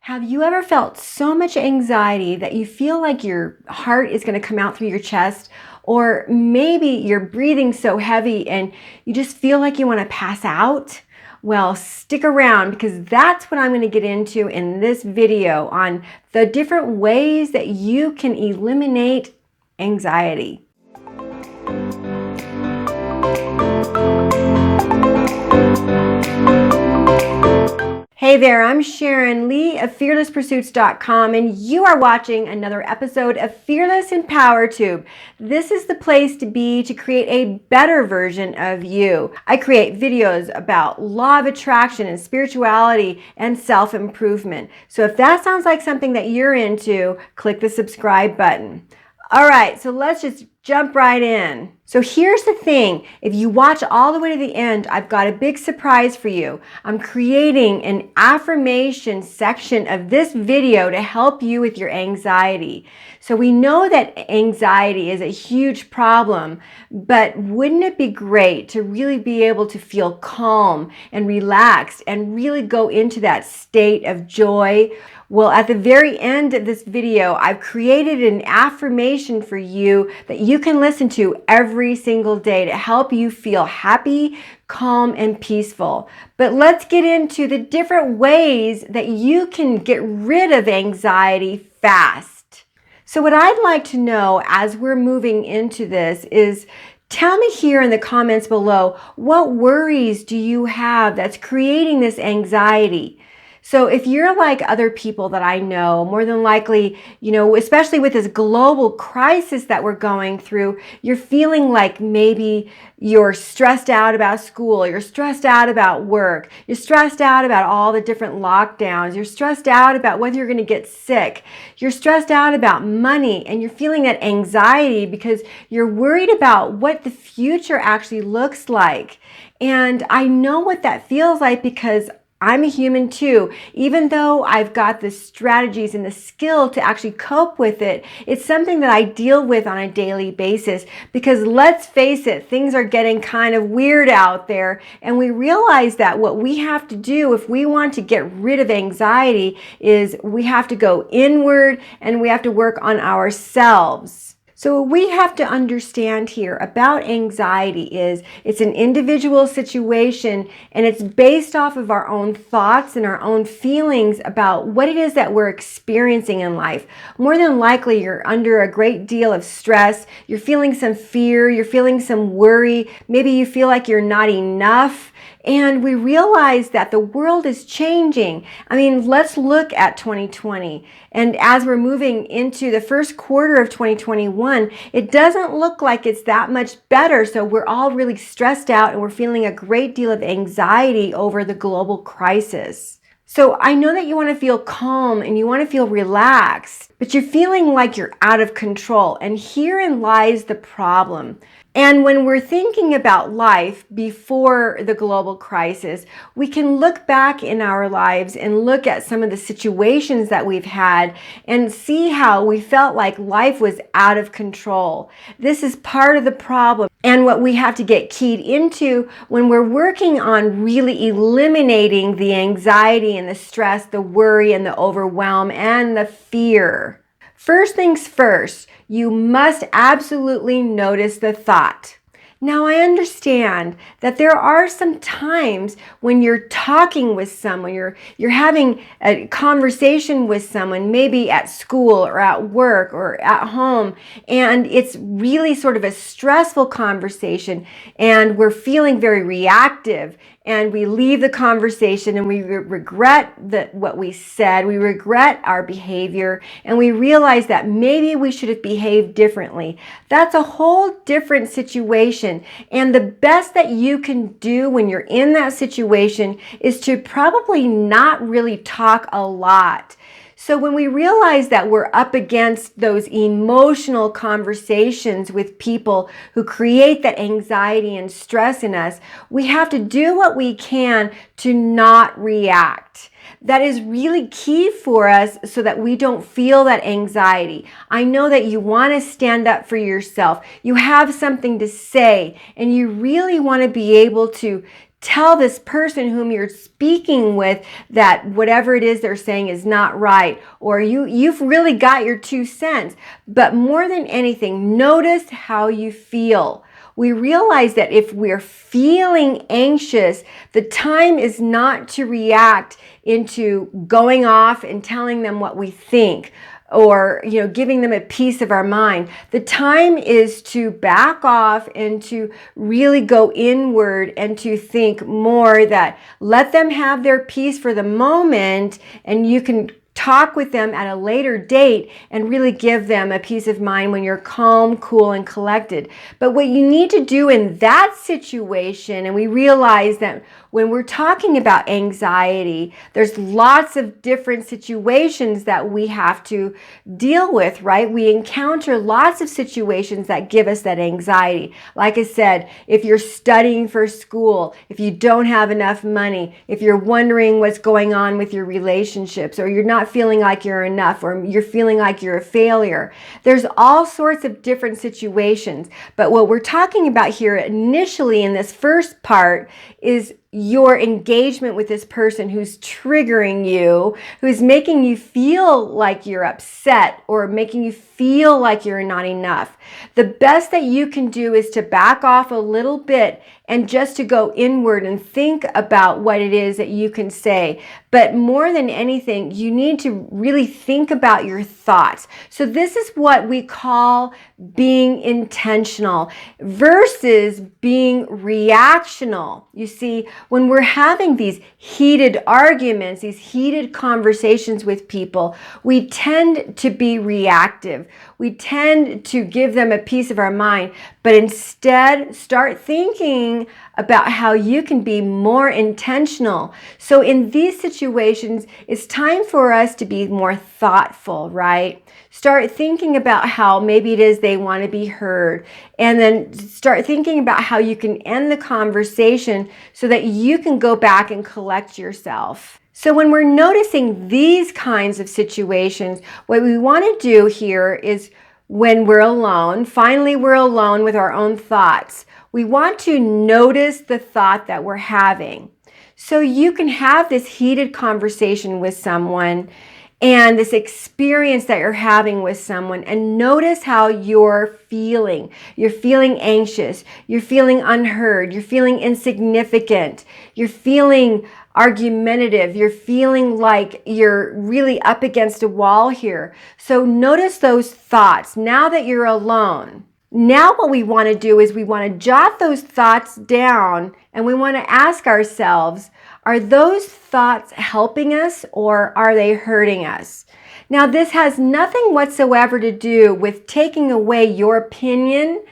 Have you ever felt so much anxiety that you feel like your heart is going to come out through your chest? Or maybe you're breathing so heavy and you just feel like you want to pass out? Well, stick around because that's what I'm going to get into in this video on the different ways that you can eliminate anxiety. Hey there, I'm Sharon Lee of fearlesspursuits.com, and you are watching another episode of Fearless in Power Tube. This is the place to be to create a better version of you. I create videos about law of attraction and spirituality and self-improvement. So if that sounds like something that you're into, click the subscribe button. All right, so let's just jump right in. So here's the thing. If you watch all the way to the end, I've got a big surprise for you. I'm creating an affirmation section of this video to help you with your anxiety. So we know that anxiety is a huge problem, but wouldn't it be great to really be able to feel calm and relaxed and really go into that state of joy? Well, at the very end of this video, I've created an affirmation for you that you can listen to every single day to help you feel happy, calm, and peaceful. But let's get into the different ways that you can get rid of anxiety fast. So what I'd like to know as we're moving into this is, tell me here in the comments below, what worries do you have that's creating this anxiety? So if you're like other people that I know, more than likely, especially with this global crisis that we're going through, you're feeling like maybe you're stressed out about school, you're stressed out about work, you're stressed out about all the different lockdowns, you're stressed out about whether you're going to get sick, you're stressed out about money, and you're feeling that anxiety because you're worried about what the future actually looks like. And I know what that feels like because I'm a human too. Even though I've got the strategies and the skill to actually cope with it, it's something that I deal with on a daily basis because let's face it, things are getting kind of weird out there, and we realize that what we have to do if we want to get rid of anxiety is we have to go inward and we have to work on ourselves. So what we have to understand here about anxiety is it's an individual situation and it's based off of our own thoughts and our own feelings about what it is that we're experiencing in life. More than likely, you're under a great deal of stress. You're feeling some fear. You're feeling some worry. Maybe you feel like you're not enough. And we realize that the world is changing. I mean, let's look at 2020. And as we're moving into the first quarter of 2021, it doesn't look like it's that much better. So we're all really stressed out and we're feeling a great deal of anxiety over the global crisis. So I know that you want to feel calm and you want to feel relaxed, but you're feeling like you're out of control. And herein lies the problem. And when we're thinking about life before the global crisis, we can look back in our lives and look at some of the situations that we've had and see how we felt like life was out of control. This is part of the problem and what we have to get keyed into when we're working on really eliminating the anxiety and the stress, the worry and the overwhelm and the fear. First things first, you must absolutely notice the thought. Now, I understand that there are some times when you're talking with someone, you're having a conversation with someone, maybe at school or at work or at home, and it's really sort of a stressful conversation, and we're feeling very reactive, and we leave the conversation and we regret what we said, we regret our behavior, and we realize that maybe we should have behaved differently. That's a whole different situation. And the best that you can do when you're in that situation is to probably not really talk a lot. So when we realize that we're up against those emotional conversations with people who create that anxiety and stress in us, we have to do what we can to not react. That is really key for us so that we don't feel that anxiety. I know that you want to stand up for yourself. You have something to say, and you really want to be able to tell this person whom you're speaking with that whatever it is they're saying is not right, or you've really got your 2 cents. But more than anything, notice how you feel. We realize that if we're feeling anxious, the time is not to react into going off and telling them what we think, or giving them a piece of our mind. The time is to back off and to really go inward and to think more, that let them have their piece for the moment, and you can talk with them at a later date and really give them a peace of mind when you're calm, cool, and collected. But what you need to do in that situation, and we realize that when we're talking about anxiety, there's lots of different situations that we have to deal with, right? We encounter lots of situations that give us that anxiety. Like I said, if you're studying for school, if you don't have enough money, if you're wondering what's going on with your relationships, or you're not feeling like you're enough, or you're feeling like you're a failure. There's all sorts of different situations. But what we're talking about here initially in this first part is your engagement with this person who's triggering you, who's making you feel like you're upset, or making you feel like you're not enough. The best that you can do is to back off a little bit and just to go inward and think about what it is that you can say. But more than anything, you need to really think about your thoughts. So this is what we call being intentional versus being reactional. You see, when we're having these heated arguments, these heated conversations with people, we tend to be reactive. We tend to give them a piece of our mind, but instead start thinking about how you can be more intentional. So in these situations, it's time for us to be more thoughtful, right? Start thinking about how maybe it is they want to be heard, and then start thinking about how you can end the conversation so that you can go back and collect yourself. So when we're noticing these kinds of situations, what we want to do here is, when we're alone, finally we're alone with our own thoughts, we want to notice the thought that we're having. So you can have this heated conversation with someone and this experience that you're having with someone, and notice how you're feeling. You're feeling anxious. You're feeling unheard. You're feeling insignificant. You're feeling argumentative. You're feeling like you're really up against a wall here. So notice those thoughts now that you're alone. Now what we want to do is we want to jot those thoughts down, and we want to ask ourselves, are those thoughts helping us or are they hurting us? Now, this has nothing whatsoever to do with taking away your opinion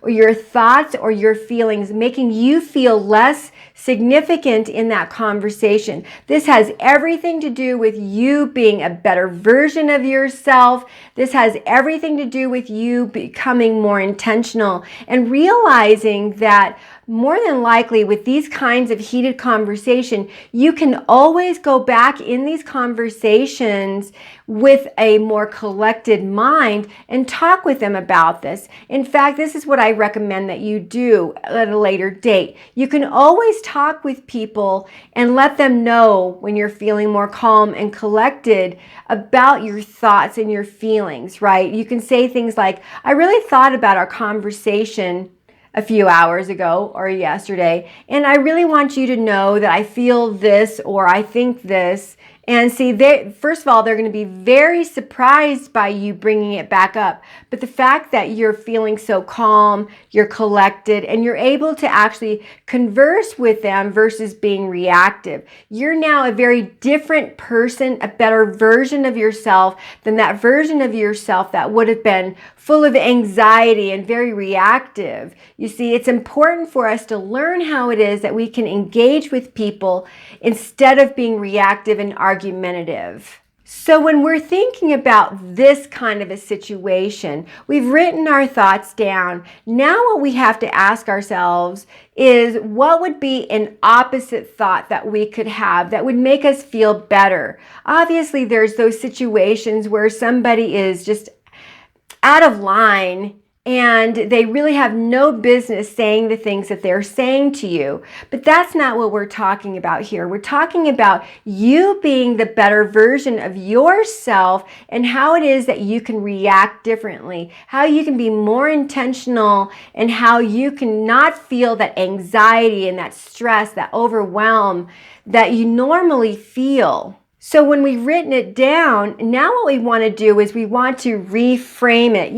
or your thoughts or your feelings, making you feel less significant in that conversation. This has everything to do with you being a better version of yourself. This has everything to do with you becoming more intentional and realizing that more than likely with these kinds of heated conversation, you can always go back in these conversations with a more collected mind and talk with them about this. In fact, this is what I recommend that you do at a later date. You can always talk with people and let them know when you're feeling more calm and collected about your thoughts and your feelings, right? You can say things like, I really thought about our conversation a few hours ago or yesterday, and I really want you to know that I feel this or I think this. And see, first of all, they're going to be very surprised by you bringing it back up. But the fact that you're feeling so calm, you're collected, and you're able to actually converse with them versus being reactive. You're now a very different person, a better version of yourself than that version of yourself that would have been full of anxiety and very reactive. You see, it's important for us to learn how it is that we can engage with people instead of being reactive and argumentative. So when we're thinking about this kind of a situation, we've written our thoughts down. Now what we have to ask ourselves is, what would be an opposite thought that we could have that would make us feel better? Obviously, there's those situations where somebody is just out of line and they really have no business saying the things that they're saying to you. But that's not what we're talking about here. We're talking about you being the better version of yourself and how it is that you can react differently, how you can be more intentional, and how you can not feel that anxiety and that stress, that overwhelm that you normally feel. So when we've written it down, now what we want to do is we want to reframe it,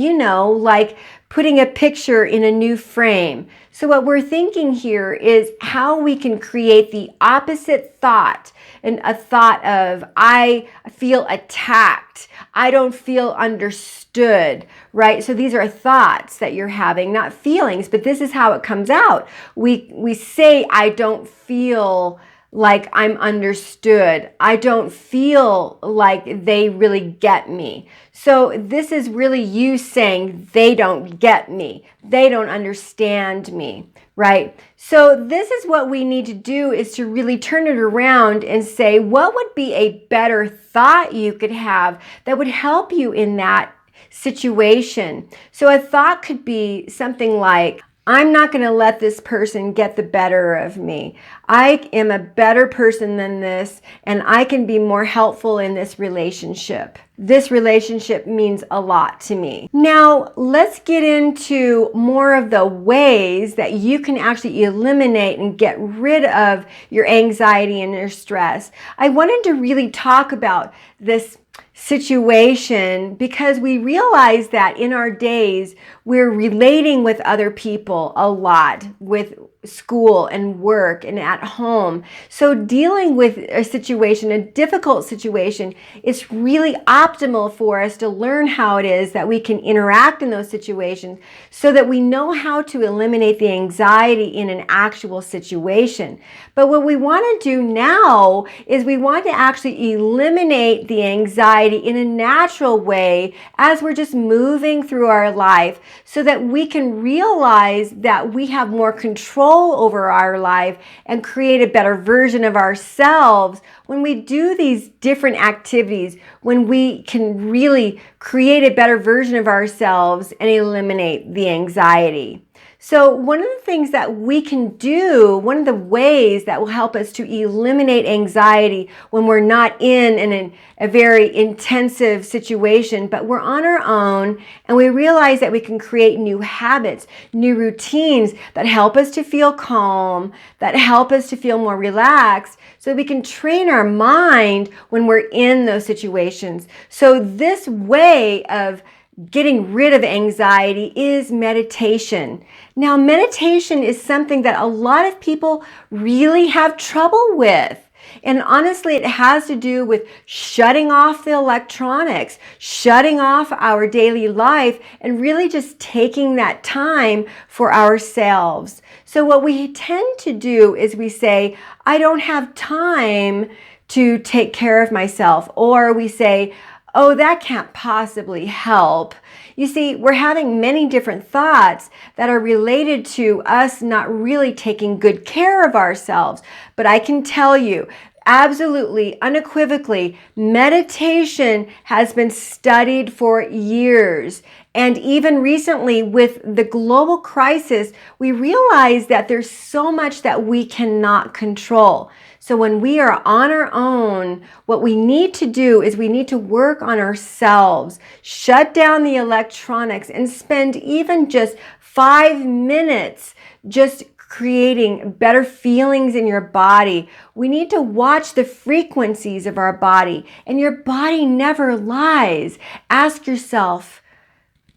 like putting a picture in a new frame. So what we're thinking here is how we can create the opposite thought, and a thought of, I feel attacked, I don't feel understood, right? So these are thoughts that you're having, not feelings, but this is how it comes out. We say, I don't feel like I'm understood. I don't feel like they really get me. So this is really you saying they don't get me. They don't understand me, right? So this is what we need to do, is to really turn it around and say, what would be a better thought you could have that would help you in that situation? So a thought could be something like, I'm not going to let this person get the better of me. I am a better person than this, and I can be more helpful in this relationship. This relationship means a lot to me. Now, let's get into more of the ways that you can actually eliminate and get rid of your anxiety and your stress. I wanted to really talk about this situation because we realize that in our days we're relating with other people a lot, with school and work and at home. So dealing with a situation, a difficult situation, it's really optimal for us to learn how it is that we can interact in those situations so that we know how to eliminate the anxiety in an actual situation. But what we want to do now is we want to actually eliminate the anxiety in a natural way as we're just moving through our life, so that we can realize that we have more control over our life and create a better version of ourselves when we do these different activities, when we can really create a better version of ourselves and eliminate the anxiety. So one of the things that we can do, one of the ways that will help us to eliminate anxiety when we're not in a very intensive situation, but we're on our own and we realize that we can create new habits, new routines that help us to feel calm, that help us to feel more relaxed, so we can train our mind when we're in those situations. So this way of getting rid of anxiety is meditation. Now, meditation is something that a lot of people really have trouble with. And honestly, it has to do with shutting off the electronics, shutting off our daily life, and really just taking that time for ourselves. So what we tend to do is we say, I don't have time to take care of myself. Or we say, oh, that can't possibly help. You see, we're having many different thoughts that are related to us not really taking good care of ourselves. But I can tell you, absolutely, unequivocally, meditation has been studied for years. And even recently, with the global crisis, we realize that there's so much that we cannot control. So when we are on our own, what we need to do is we need to work on ourselves, shut down the electronics, and spend even just 5 minutes just creating better feelings in your body. We need to watch the frequencies of our body, and your body never lies. Ask yourself,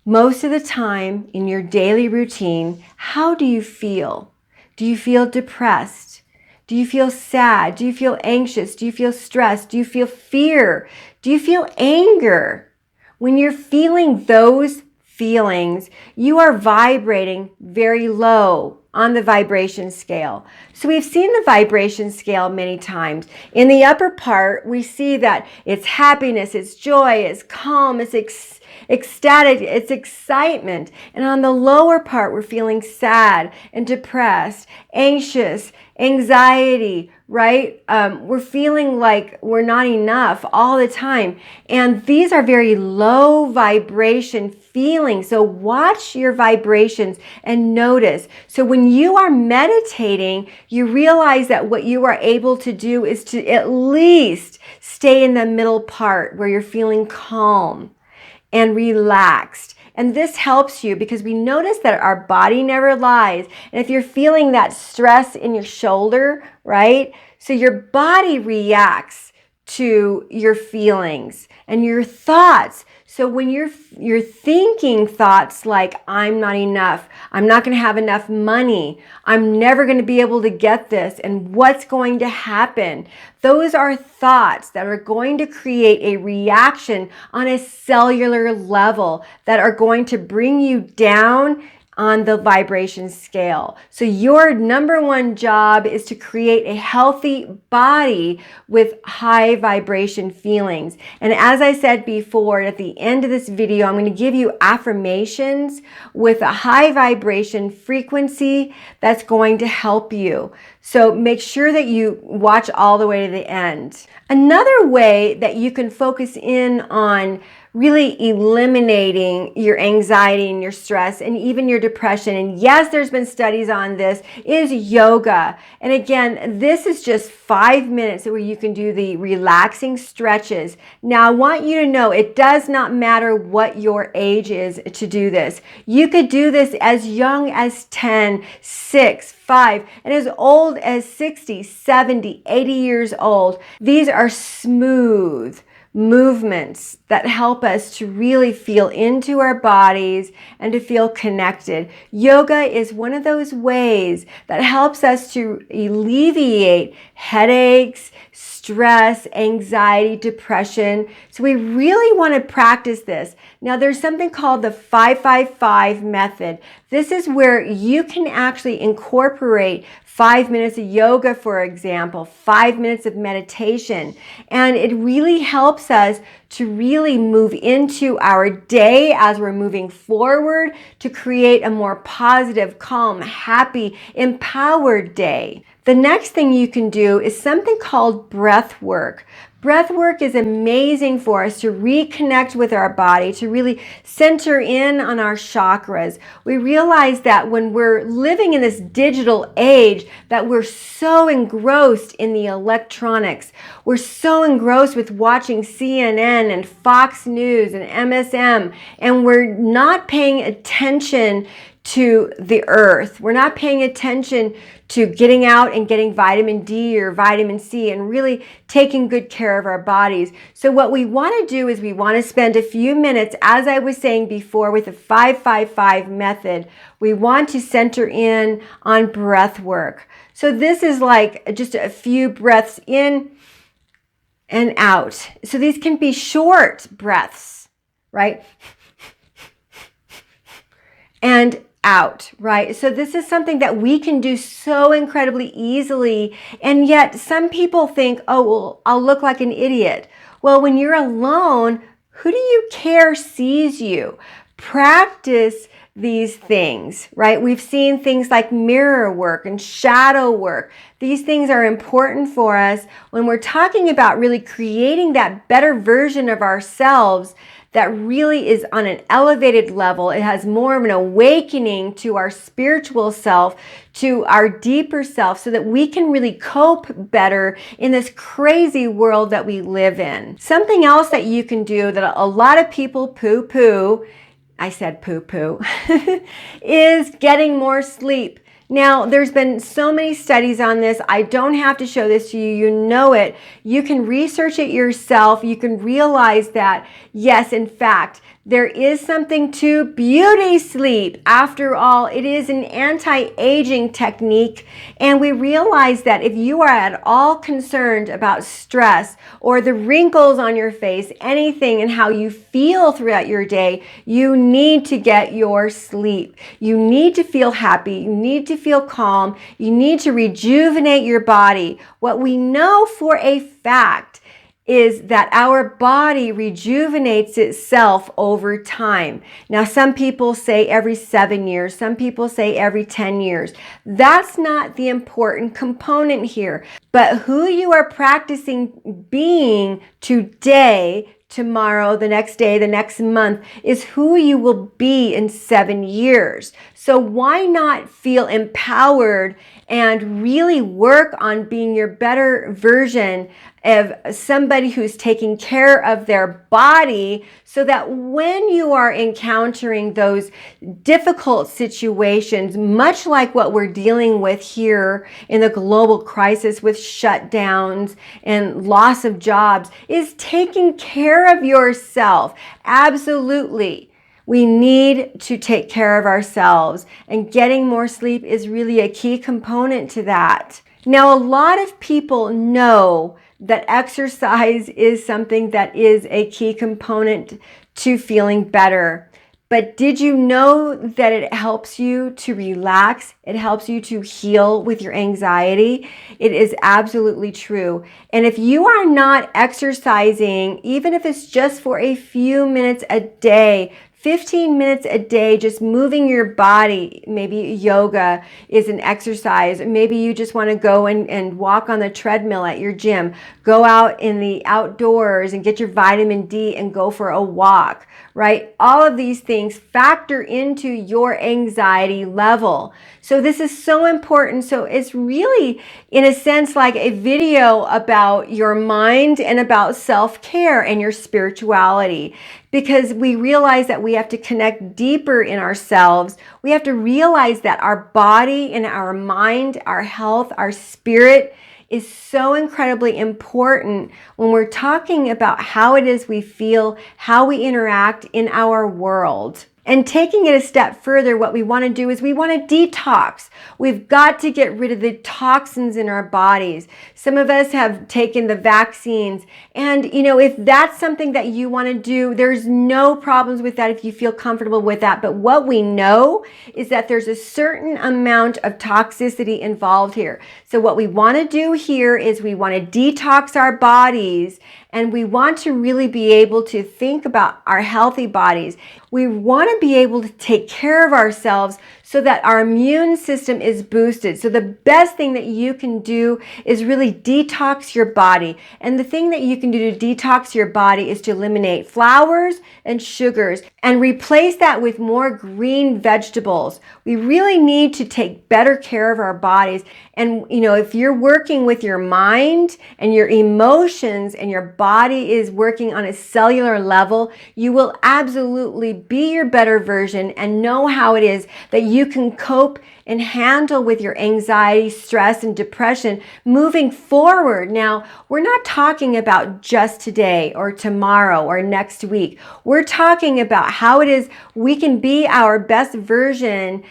most of the time in your daily routine, how do you feel? Do you feel depressed? Do you feel sad? Do you feel anxious? Do you feel stressed? Do you feel fear? Do you feel anger? When you're feeling those feelings, you are vibrating very low on the vibration scale. So we've seen the vibration scale many times. In the upper part, we see that it's happiness, it's joy, it's calm, it's ecstatic, it's excitement. And on the lower part, we're feeling sad and depressed, anxious, anxiety, right? We're feeling like we're not enough all the time. And these are very low vibration feeling. So watch your vibrations and notice. So when you are meditating, you realize that what you are able to do is to at least stay in the middle part where you're feeling calm and relaxed. And this helps you because we notice that our body never lies. And if you're feeling that stress in your shoulder, right? So your body reacts to your feelings and your thoughts. So when you're thinking thoughts like, I'm not enough, I'm not going to have enough money, I'm never going to be able to get this, and what's going to happen? Those are thoughts that are going to create a reaction on a cellular level that are going to bring you down on the vibration scale. So your number one job is to create a healthy body with high vibration feelings. And as I said before, at the end of this video, I'm going to give you affirmations with a high vibration frequency that's going to help you. So make sure that you watch all the way to the end. Another way that you can focus in on really eliminating your anxiety and your stress and even your depression, and yes, there's been studies on this, is yoga. And again, this is just 5 minutes where you can do the relaxing stretches. Now, I want you to know it does not matter what your age is to do this. You could do this as young as 10, 6, 5, and as old as 60, 70, 80 years old. These are smooth movements that help us to really feel into our bodies and to feel connected. Yoga is one of those ways that helps us to alleviate headaches, stress, anxiety, depression. So we really want to practice this. Now, there's something called the 5-5-5 method. This is where you can actually incorporate 5 minutes of yoga, for example, 5 minutes of meditation. And it really helps us to really move into our day as we're moving forward to create a more positive, calm, happy, empowered day. The next thing you can do is something called breath work. Breath work is amazing for us to reconnect with our body, to really center in on our chakras. We realize that when we're living in this digital age, that we're so engrossed in the electronics. We're so engrossed with watching CNN and Fox News and MSM, and we're not paying attention to the earth. We're not paying attention to getting out and getting vitamin D or vitamin C and really taking good care of our bodies. So what we want to do is we want to spend a few minutes, as I was saying before, with the 5-5-5 method. We want to center in on breath work. So this is like just a few breaths in and out. So these can be short breaths, right? And out, right? So this is something that we can do so incredibly easily, and yet some people think, oh, well, I'll look like an idiot. Well, when you're alone, who do you care sees you? Practice these things, right? We've seen things like mirror work and shadow work. These things are important for us when we're talking about really creating that better version of ourselves that really is on an elevated level. It has more of an awakening to our spiritual self, to our deeper self, so that we can really cope better in this crazy world that we live in. Something else that you can do that a lot of people poo-poo, I said poo-poo, is getting more sleep. Now, there's been so many studies on this. I don't have to show this to you. You know it. You can research it yourself. You can realize that, yes, in fact, there is something to beauty sleep. After all, it is an anti-aging technique. And we realize that if you are at all concerned about stress or the wrinkles on your face, anything and how you feel throughout your day, you need to get your sleep. You need to feel happy. You need to feel calm. You need to rejuvenate your body. What we know for a fact is that our body rejuvenates itself over time. Now, some people say every 7 years, some people say every 10 years. That's not the important component here, but who you are practicing being today tomorrow, the next day, the next month is who you will be in 7 years. So why not feel empowered and really work on being your better version of somebody who's taking care of their body, so that when you are encountering those difficult situations, much like what we're dealing with here in the global crisis with shutdowns and loss of jobs, is taking care of yourself. Absolutely. We need to take care of ourselves, and getting more sleep is really a key component to that. Now, a lot of people know that exercise is something that is a key component to feeling better. But did you know that it helps you to relax? It helps you to heal with your anxiety. It is absolutely true. And if you are not exercising, even if it's just for a few minutes a day, 15 minutes a day, just moving your body, maybe yoga is an exercise. Maybe you just want to go and walk on the treadmill at your gym. Go out in the outdoors and get your vitamin D and go for a walk, right? All of these things factor into your anxiety level. So this is so important. So it's really, in a sense, like a video about your mind and about self-care and your spirituality. Because we realize that we have to connect deeper in ourselves. We have to realize that our body and our mind, our health, our spirit is so incredibly important when we're talking about how it is we feel, how we interact in our world. And taking it a step further, what we want to do is we want to detox. We've got to get rid of the toxins in our bodies. Some of us have taken the vaccines. And, if that's something that you want to do, there's no problems with that if you feel comfortable with that. But what we know is that there's a certain amount of toxicity involved here. So what we want to do here is we want to detox our bodies, and we want to really be able to think about our healthy bodies. We want to be able to take care of ourselves so that our immune system is boosted. So the best thing that you can do is really detox your body. And the thing that you can do to detox your body is to eliminate flours and sugars and replace that with more green vegetables. We really need to take better care of our bodies. And, if you're working with your mind and your emotions and your body is working on a cellular level, you will absolutely be your better version and know how it is that you can cope and handle with your anxiety, stress, and depression moving forward. Now, we're not talking about just today or tomorrow or next week. We're talking about how it is we can be our best version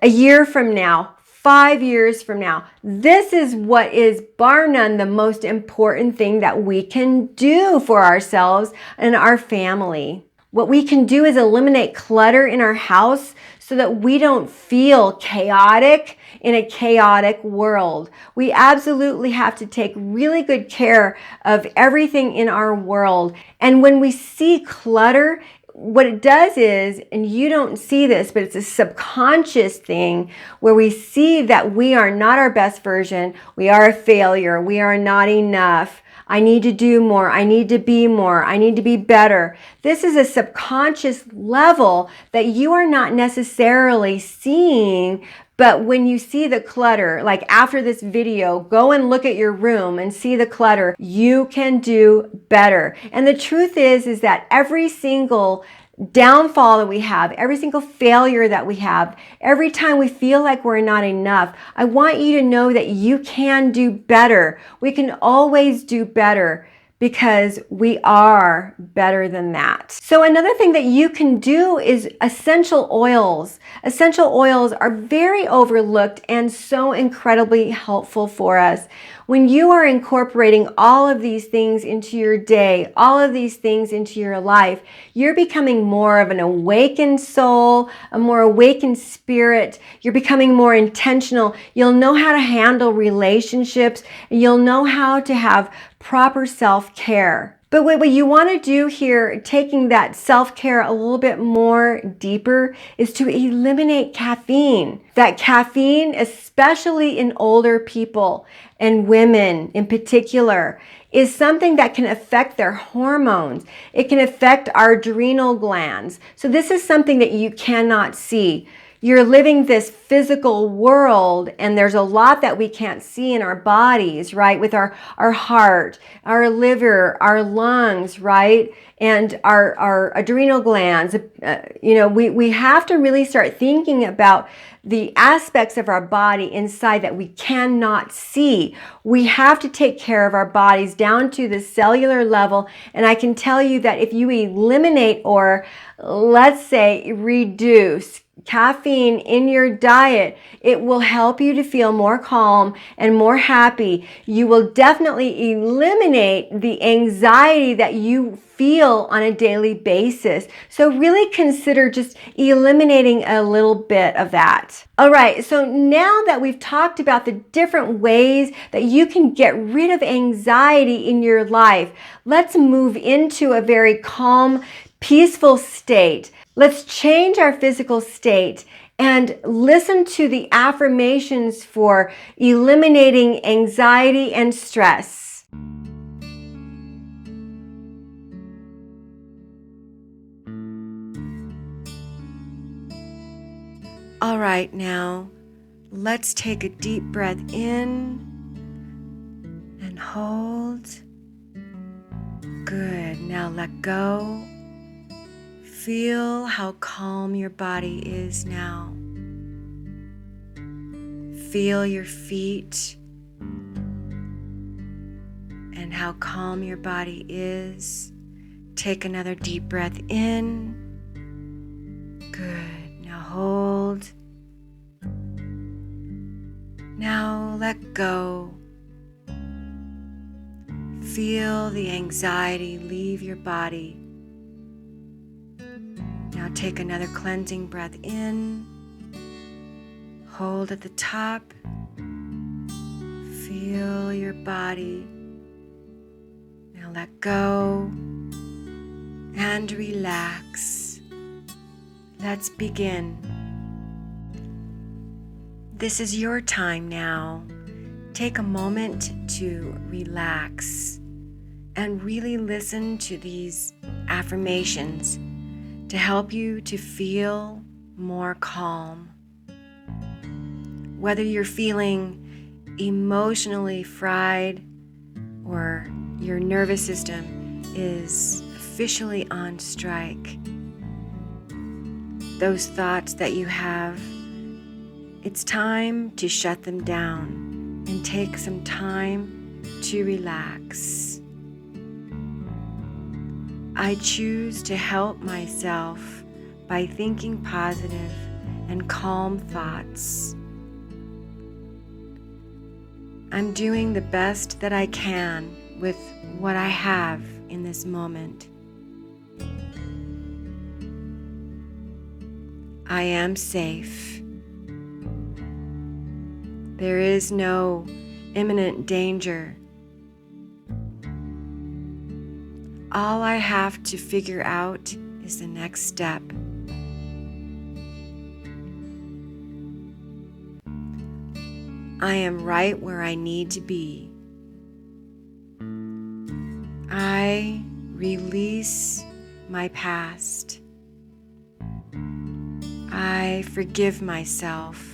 a year from now, 5 years from now. This is what is bar none the most important thing that we can do for ourselves and our family. What we can do is eliminate clutter in our house so that we don't feel chaotic in a chaotic world. We absolutely have to take really good care of everything in our world. And when we see clutter, what it does is, and you don't see this, but it's a subconscious thing where we see that we are not our best version. We are a failure. We are not enough. I need to do more. I need to be more. I need to be better. This is a subconscious level that you are not necessarily seeing. But when you see the clutter, like after this video, go and look at your room and see the clutter. You can do better. And the truth is that every single downfall that we have, every single failure that we have, every time we feel like we're not enough, I want you to know that you can do better. We can always do better, because we are better than that. So another thing that you can do is essential oils. Essential oils are very overlooked and so incredibly helpful for us. When you are incorporating all of these things into your day, all of these things into your life, you're becoming more of an awakened soul, a more awakened spirit. You're becoming more intentional. You'll know how to handle relationships, and you'll know how to have proper self-care. But what you want to do here, taking that self-care a little bit more deeper, is to eliminate caffeine. That caffeine, especially in older people and women in particular, is something that can affect their hormones. It can affect our adrenal glands. So this is something that you cannot see. You're living this physical world, and there's a lot that we can't see in our bodies, right? With our heart, our liver, our lungs, right? And our adrenal glands. We have to really start thinking about the aspects of our body inside that we cannot see. We have to take care of our bodies down to the cellular level. And I can tell you that if you eliminate, or let's say reduce, caffeine in your diet, it will help you to feel more calm and more happy. You will definitely eliminate the anxiety that you feel on a daily basis. So really consider just eliminating a little bit of that. All right, so now that we've talked about the different ways that you can get rid of anxiety in your life, let's move into a very calm, peaceful state. Let's change our physical state and listen to the affirmations for eliminating anxiety and stress. All right, now let's take a deep breath in and hold. Good. Now let go. Feel how calm your body is now. Feel your feet and how calm your body is. Take another deep breath in. Good. Now hold. Now let go. Feel the anxiety leave your body. Now take another cleansing breath in. Hold at the top. Feel your body. Now let go and relax. Let's begin. This is your time now. Take a moment to relax and really listen to these affirmations to help you to feel more calm. Whether you're feeling emotionally fried or your nervous system is officially on strike, those thoughts that you have, it's time to shut them down and take some time to relax. I choose to help myself by thinking positive and calm thoughts. I'm doing the best that I can with what I have in this moment. I am safe. There is no imminent danger. All I have to figure out is the next step. I am right where I need to be. I release my past. I forgive myself.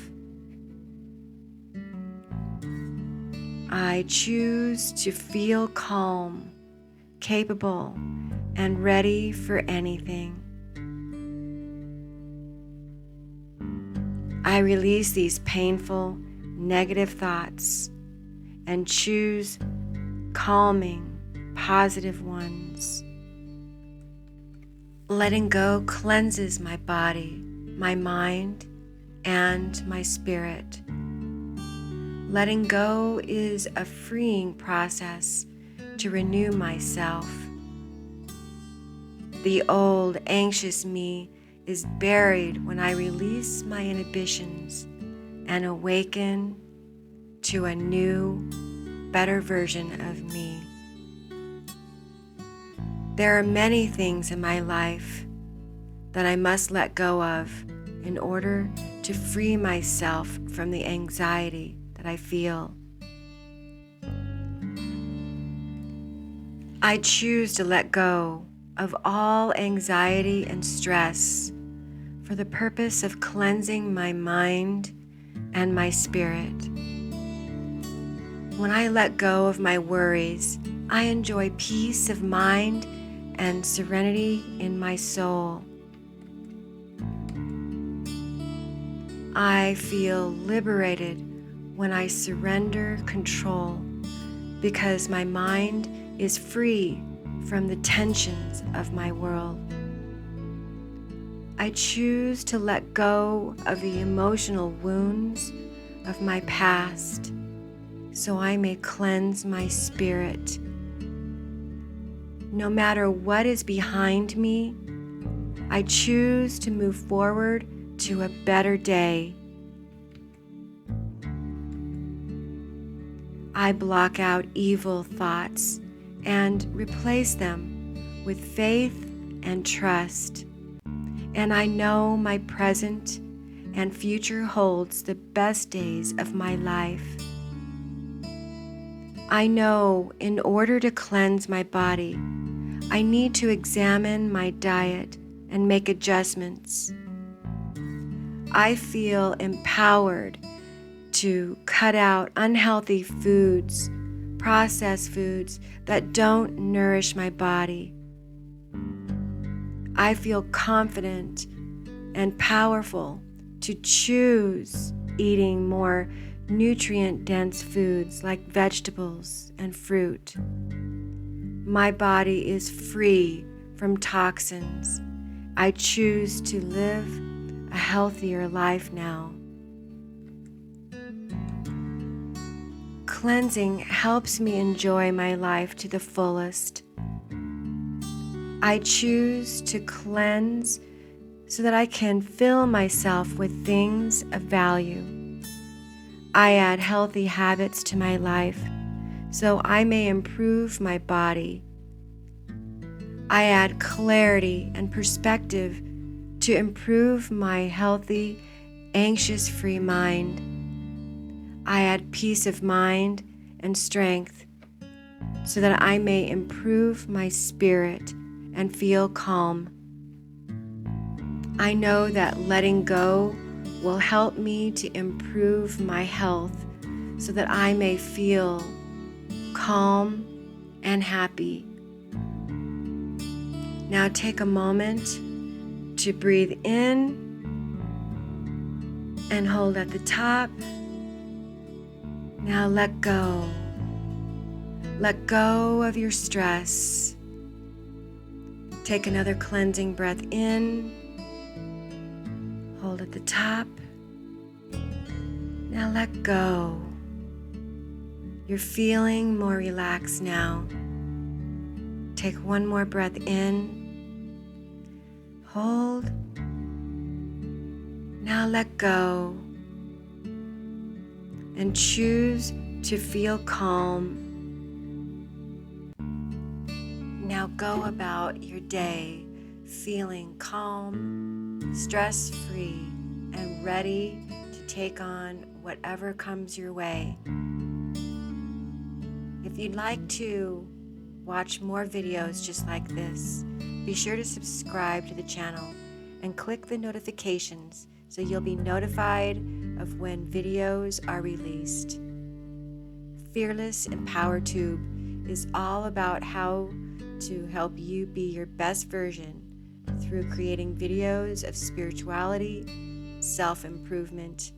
I choose to feel calm, capable, and ready for anything. I release these painful, negative thoughts and choose calming, positive ones. Letting go cleanses my body, my mind, and my spirit. Letting go is a freeing process to renew myself. The old, anxious me is buried when I release my inhibitions and awaken to a new, better version of me. There are many things in my life that I must let go of in order to free myself from the anxiety that I feel. I choose to let go of all anxiety and stress for the purpose of cleansing my mind and my spirit. When I let go of my worries, I enjoy peace of mind and serenity in my soul. I feel liberated when I surrender control because my mind is free from the tensions of my world. I choose to let go of the emotional wounds of my past so I may cleanse my spirit. No matter what is behind me, I choose to move forward to a better day. I block out evil thoughts and replace them with faith and trust. And I know my present and future holds the best days of my life. I know in order to cleanse my body, I need to examine my diet and make adjustments. I feel empowered to cut out unhealthy foods, processed foods that don't nourish my body. I feel confident and powerful to choose eating more nutrient-dense foods like vegetables and fruit. My body is free from toxins. I choose to live a healthier life now. Cleansing helps me enjoy my life to the fullest. I choose to cleanse so that I can fill myself with things of value. I add healthy habits to my life so I may improve my body. I add clarity and perspective to improve my healthy, anxious-free mind. I add peace of mind and strength so that I may improve my spirit and feel calm. I know that letting go will help me to improve my health so that I may feel calm and happy. Now take a moment to breathe in and hold at the top. Now let go. Let go of your stress. Take another cleansing breath in. Hold at the top. Now let go. You're feeling more relaxed now. Take one more breath in. Hold. Now let go. And choose to feel calm. Now go about your day feeling calm, stress-free, and ready to take on whatever comes your way. If you'd like to watch more videos just like this, be sure to subscribe to the channel and click the notifications so you'll be notified of when videos are released. Fearless Empower Tube is all about how to help you be your best version through creating videos of spirituality, self-improvement,